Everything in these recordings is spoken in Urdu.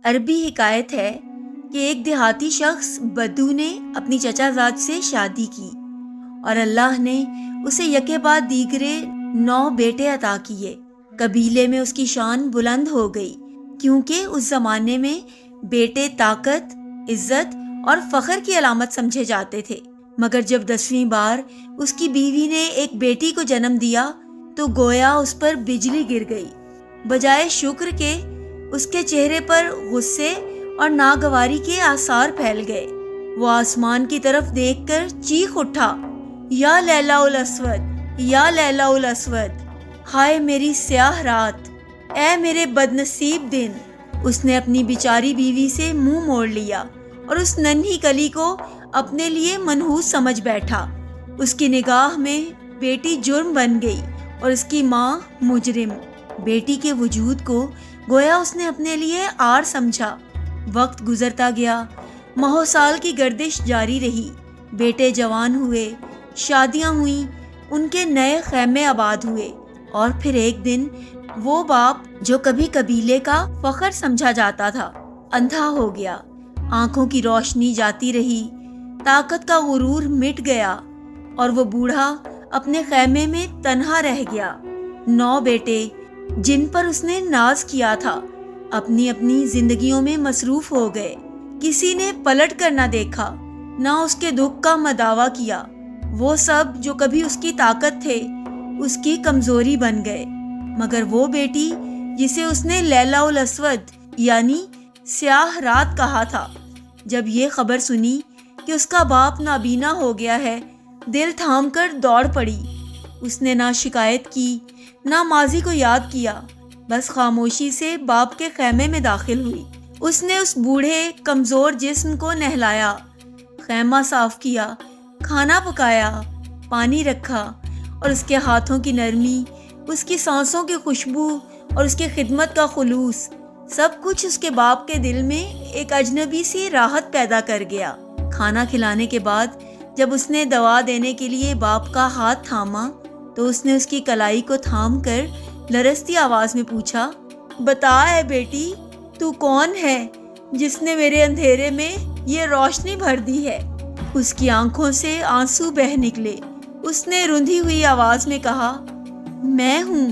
عربی حکایت ہے کہ ایک دیہاتی شخص بدو نے اپنی چچا زاد سے شادی کی اور اللہ نے اسے یکے بعد دیگرے 9 بیٹے عطا کیے۔ قبیلے میں اس کی شان بلند ہو گئی، کیونکہ اس زمانے میں بیٹے طاقت، عزت اور فخر کی علامت سمجھے جاتے تھے۔ مگر جب 10ویں بار اس کی بیوی نے ایک بیٹی کو جنم دیا تو گویا اس پر بجلی گر گئی۔ بجائے شکر کے اس کے چہرے پر غصے اور ناگواری کے آثار پھیل گئے۔ وہ آسمان کی طرف دیکھ کر چیخ اٹھا، یا لیلا الاسود، یا لیلا الاسود، ہائے میری سیاہ رات، اے میرے بدنصیب دن۔ اس نے اپنی بیچاری بیوی سے منہ موڑ لیا اور اس ننھی کلی کو اپنے لیے منحوس سمجھ بیٹھا۔ اس کی نگاہ میں بیٹی جرم بن گئی اور اس کی ماں مجرم۔ بیٹی کے وجود کو گویا اس نے اپنے لیے عار سمجھا۔ وقت گزرتا گیا، ماہ و سال کی گردش جاری رہی، بیٹے جوان ہوئے، شادیاں ہوئیں، ان کے نئے خیمے آباد ہوئے، اور پھر ایک دن وہ باپ جو کبھی قبیلے کا فخر سمجھا جاتا تھا اندھا ہو گیا۔ آنکھوں کی روشنی جاتی رہی، طاقت کا غرور مٹ گیا اور وہ بوڑھا اپنے خیمے میں تنہا رہ گیا۔ 9 بیٹے جن پر اس نے ناز کیا تھا اپنی اپنی زندگیوں میں مصروف ہو گئے۔ کسی نے پلٹ کر نہ دیکھا، نہ اس کے دکھ کا مداوع کیا۔ وہ سب جو کبھی اس کی طاقت تھے اس کی کمزوری بن گئے۔ مگر وہ بیٹی جسے اس نے لیلا الاسود یعنی سیاہ رات کہا تھا، جب یہ خبر سنی کہ اس کا باپ نابینا ہو گیا ہے، دل تھام کر دوڑ پڑی۔ اس نے نہ شکایت کی، نہ ماضی کو یاد کیا، بس خاموشی سے باپ کے خیمے میں داخل ہوئی۔ اس نے اس بوڑھے کمزور جسم کو نہلایا، خیمہ صاف کیا، کھانا پکایا، پانی رکھا، اور اس کے ہاتھوں کی نرمی، اس کی سانسوں کی خوشبو اور اس کی خدمت کا خلوص، سب کچھ اس کے باپ کے دل میں ایک اجنبی سی راحت پیدا کر گیا۔ کھانا کھلانے کے بعد جب اس نے دوا دینے کے لیے باپ کا ہاتھ تھاما تو اس نے اس کی کلائی کو تھام کر لرزتی آواز میں پوچھا، بتا اے بیٹی، تو کون ہے جس نے میرے اندھیرے میں یہ روشنی بھر دی ہے؟ اس کی آنکھوں سے آنسو بہہ نکلے۔ اس نے رندھی ہوئی آواز میں کہا، میں ہوں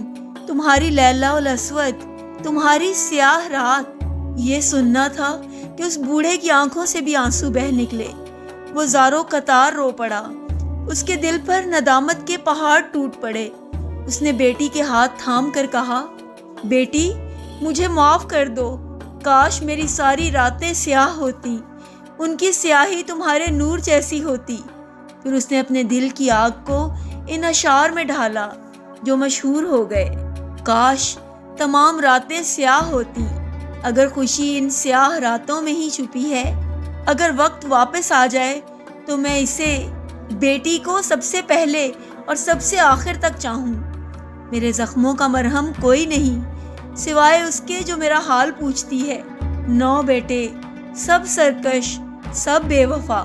تمہاری لیلا الاسود، تمہاری سیاہ رات۔ یہ سننا تھا کہ اس بوڑھے کی آنکھوں سے بھی آنسو بہہ نکلے۔ وہ زاروں قطار رو پڑا، اس کے دل پر ندامت کے پہاڑ ٹوٹ پڑے۔ اس نے بیٹی کے ہاتھ تھام کر کہا، بیٹی مجھے معاف کر دو، کاش میری ساری راتیں سیاہ ہوتی، ان کی سیاہی تمہارے نور جیسی ہوتی۔ پھر اس نے اپنے دل کی آگ کو ان اشعار میں ڈھالا جو مشہور ہو گئے، کاش تمام راتیں سیاہ ہوتی، اگر خوشی ان سیاہ راتوں میں ہی چھپی ہے، اگر وقت واپس آ جائے تو میں اسے، بیٹی کو، سب سے پہلے اور سب سے آخر تک چاہوں۔ میرے زخموں کا مرہم کوئی نہیں سوائے اس کے جو میرا حال پوچھتی ہے۔ 9 بیٹے، سب سرکش، سب بے وفا،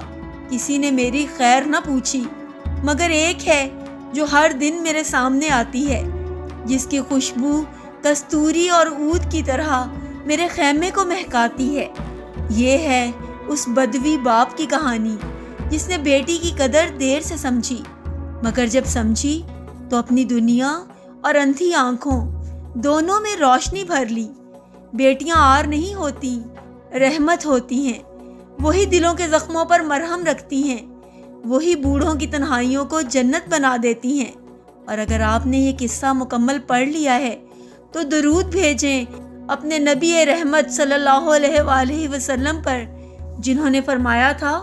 کسی نے میری خیر نہ پوچھی، مگر ایک ہے جو ہر دن میرے سامنے آتی ہے، جس کی خوشبو کستوری اور عود کی طرح میرے خیمے کو مہکاتی ہے۔ یہ ہے اس بدوی باپ کی کہانی جس نے بیٹی کی قدر دیر سے سمجھی، مگر جب سمجھی تو اپنی دنیا اور اندھی آنکھوں دونوں میں روشنی بھر لی۔ بیٹیاں عار نہیں ہوتی، رحمت ہوتی ہیں، وہی دلوں کے زخموں پر مرہم رکھتی ہیں، وہی بوڑھوں کی تنہائیوں کو جنت بنا دیتی ہیں۔ اور اگر آپ نے یہ قصہ مکمل پڑھ لیا ہے تو درود بھیجیں اپنے نبی رحمت صلی اللہ علیہ وآلہ وسلم پر، جنہوں نے فرمایا تھا،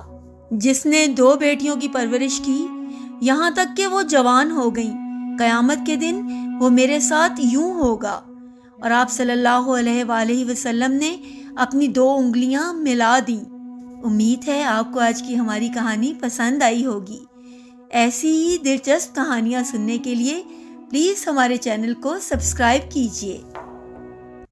جس نے 2 بیٹیوں کی پرورش کی یہاں تک کہ وہ جوان ہو گئیں، قیامت کے دن وہ میرے ساتھ یوں ہوگا۔ اور آپ صلی اللہ علیہ وآلہ وسلم نے اپنی 2 انگلیاں ملا دیں۔ امید ہے آپ کو آج کی ہماری کہانی پسند آئی ہوگی۔ ایسی ہی دلچسپ کہانیاں سننے کے لیے پلیز ہمارے چینل کو سبسکرائب کیجیے۔